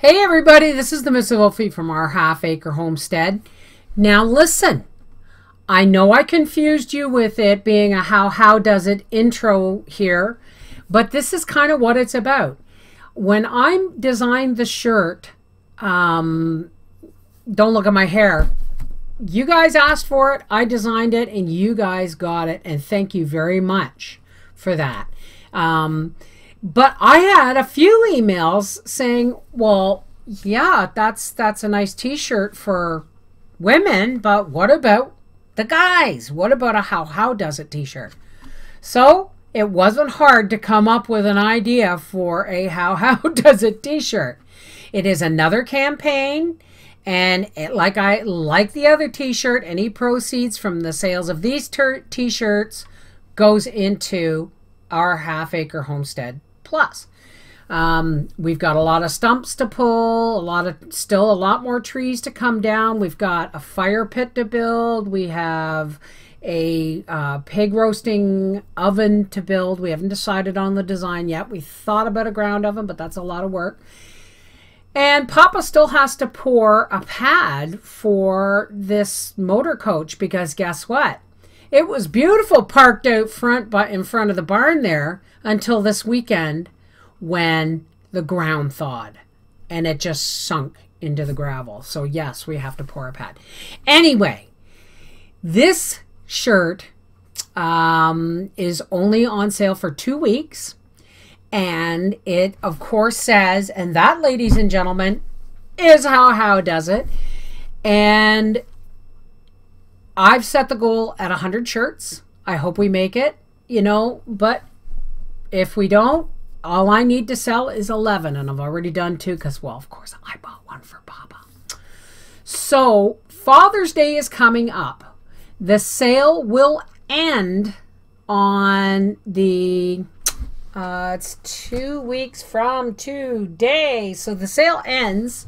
Hey everybody, this is the MrsVolfie from our half-acre homestead. Now listen, I know I confused you with it being a how does it intro here, but this is kind of what it's about. When I designed the shirt, don't look at my hair, you guys asked for it, I designed it, and you guys got it, and thank you very much for that. But I had a few emails saying, well, yeah, that's a nice t-shirt for women, but what about the guys? What about a how does it t-shirt? So it wasn't hard to come up with an idea for a how does it t-shirt. It is another campaign, and like the other t-shirt, any proceeds from the sales of these t-shirts goes into our half-acre homestead plus. We've got a lot of stumps to pull, still a lot more trees to come down. We've got a fire pit to build. We have a pig roasting oven to build. We haven't decided on the design yet. We thought about a ground oven, but that's a lot of work. And Papa still has to pour a pad for this motor coach, because guess what? It was beautiful parked out front, but in front of the barn there, until this weekend when the ground thawed and it just sunk into the gravel. So yes, we have to pour a pad. Anyway, this shirt is only on sale for 2 weeks. And it, of course, says, and that, ladies and gentlemen, is how does it. And I've set the goal at 100 shirts. I hope we make it, you know, but if we don't, all I need to sell is 11, and I've already done 2 because, well, of course, I bought one for Papa. So Father's Day is coming up. The sale will end on the, it's 2 weeks from today. So the sale ends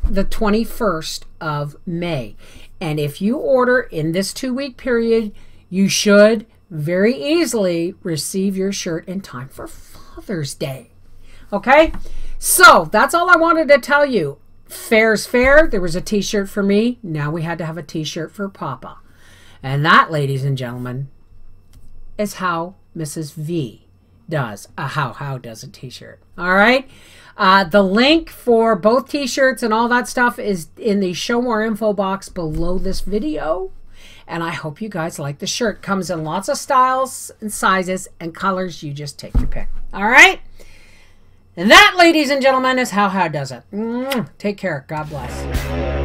the 21st of May. And if you order in this 2-week period, you should very easily receive your shirt in time for Father's Day. Okay? So that's all I wanted to tell you. Fair's fair. There was a t-shirt for me. Now we had to have a t-shirt for Papa. And that, ladies and gentlemen, is how Mrs. V does a how does a t-shirt. All right? The link for both t-shirts and all that stuff is in the show more info box below this video. And I hope you guys like the shirt. Comes in lots of styles and sizes and colors. You just take your pick. All right? And that, ladies and gentlemen, is how does it. Take care. God bless.